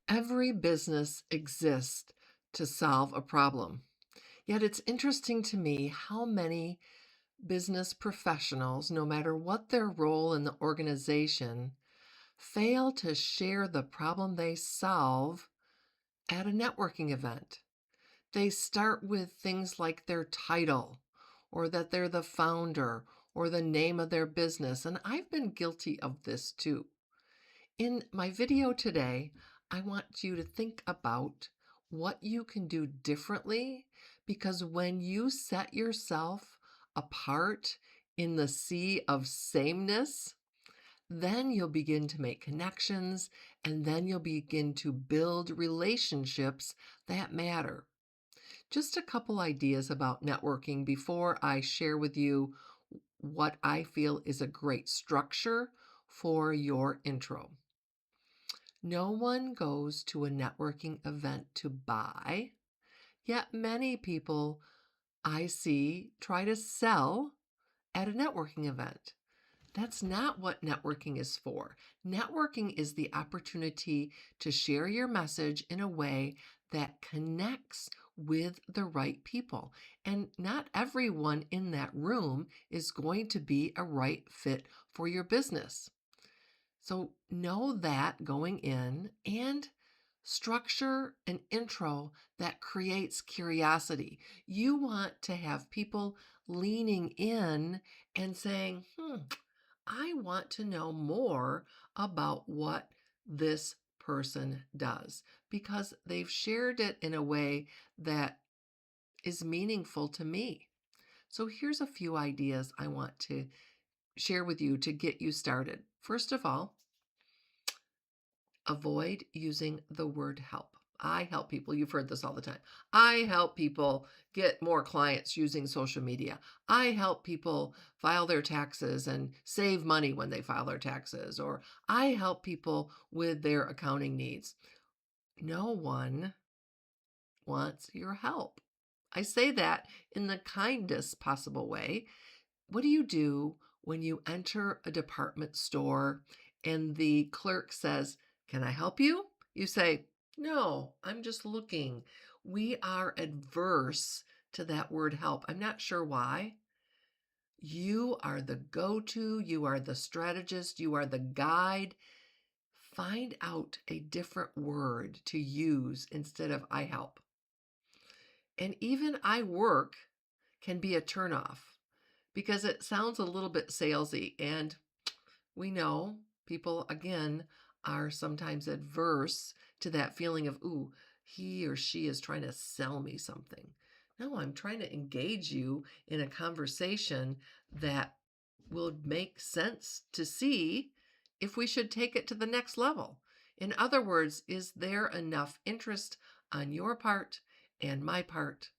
Every business exists to solve a problem. Yet it's interesting to me how many business professionals, no matter what their role in the organization, fail to share the problem they solve at a networking event. They start with things like their title, or that they're the founder, or the name of their business, and I've been guilty of this too. In my video today, I want you to think about what you can do differently, because when you set yourself apart in the sea of sameness, then you'll begin to make connections and then you'll begin to build relationships that matter. Just a couple ideas about networking before I share with you what I feel is a great structure for your intro. No one goes to a networking event to buy, yet many people I see try to sell at a networking event. That's not what networking is for. Networking is the opportunity to share your message in a way that connects with the right people. And not everyone in that room is going to be a right fit for your business. So know that going in and structure an intro that creates curiosity. You want to have people leaning in and saying, I want to know more about what this person does because they've shared it in a way that is meaningful to me. So here's a few ideas I want to share with you to get you started. First of all, avoid using the word help. I help people. You've heard this all the time. I help people get more clients using social media. I help people file their taxes and save money when they file their taxes. Or I help people with their accounting needs. No one wants your help. I say that in the kindest possible way. What do you do when you enter a department store and the clerk says, "Can I help you?" You say, "No, I'm just looking." We are adverse to that word help. I'm not sure why. You are the go-to, you are the strategist, you are the guide. Find out a different word to use instead of "I help." And even "I work" can be a turnoff because it sounds a little bit salesy. And we know people, again, are sometimes adverse to that feeling of, ooh, he or she is trying to sell me something. No, I'm trying to engage you in a conversation that will make sense to see if we should take it to the next level. In other words, is there enough interest on your part and my part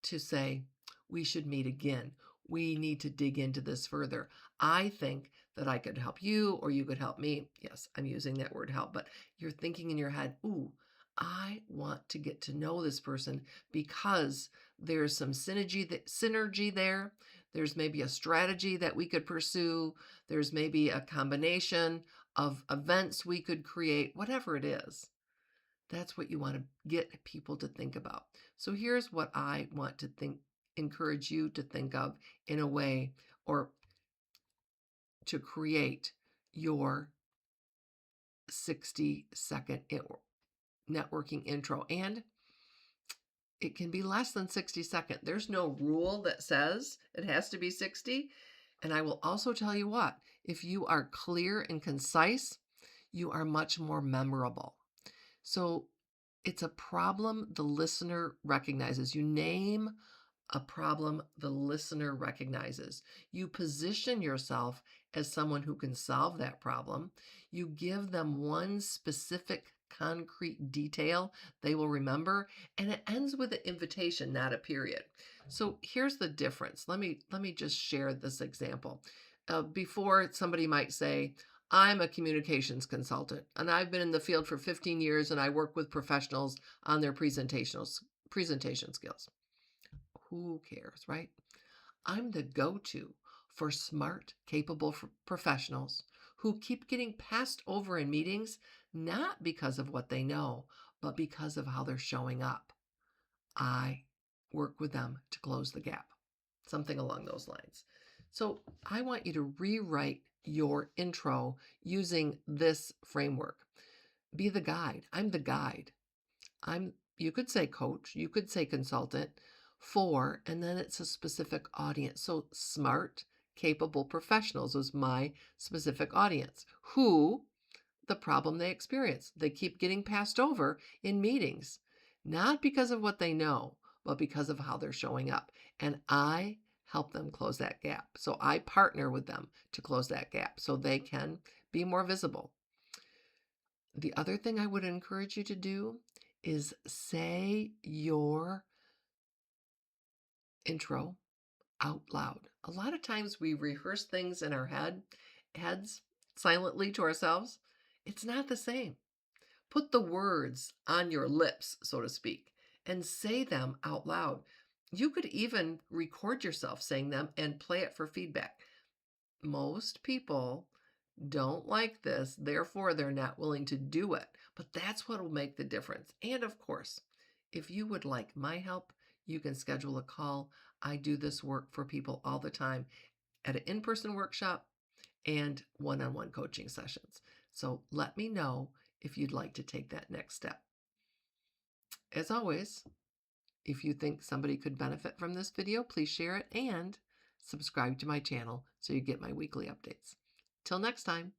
to say, we should meet again? We need to dig into this further. I think that I could help you or you could help me. Yes, I'm using that word help, but you're thinking in your head, ooh, I want to get to know this person because there's some synergy there. There's maybe a strategy that we could pursue. There's maybe a combination of events we could create, whatever it is. That's what you want to get people to think about. So here's what I want to encourage you to think of in a way, or to create your 60-second networking intro. And it can be less than 60 seconds. There's no rule that says it has to be 60. And I will also tell you what, if you are clear and concise, you are much more memorable. So it's a problem the listener recognizes. You name a problem the listener recognizes. You position yourself as someone who can solve that problem. You give them one specific concrete detail they will remember, and it ends with an invitation, not a period. So here's the difference. Let me just share this example. Before, somebody might say, I'm a communications consultant and I've been in the field for 15 years and I work with professionals on their presentation skills. Who cares, right? I'm the go-to for smart, capable professionals who keep getting passed over in meetings, not because of what they know, but because of how they're showing up. I work with them to close the gap, something along those lines. So I want you to rewrite your intro using this framework. Be the guide. I'm the guide. You could say coach, you could say consultant for, and then it's a specific audience. So smart, capable professionals was my specific audience. Who the problem they experience. They keep getting passed over in meetings, not because of what they know, but because of how they're showing up. And I help them close that gap. So I partner with them to close that gap so they can be more visible. The other thing I would encourage you to do is say your intro out loud. A lot of times we rehearse things in our heads silently to ourselves. It's not the same. Put the words on your lips, so to speak, and say them out loud. You could even record yourself saying them and play it for feedback. Most people don't like this, therefore, they're not willing to do it. But that's what will make the difference. And of course, if you would like my help, you can schedule a call. I do this work for people all the time at an in person workshop and one on one coaching sessions. So let me know if you'd like to take that next step. As always, if you think somebody could benefit from this video, please share it and subscribe to my channel so you get my weekly updates. Till next time.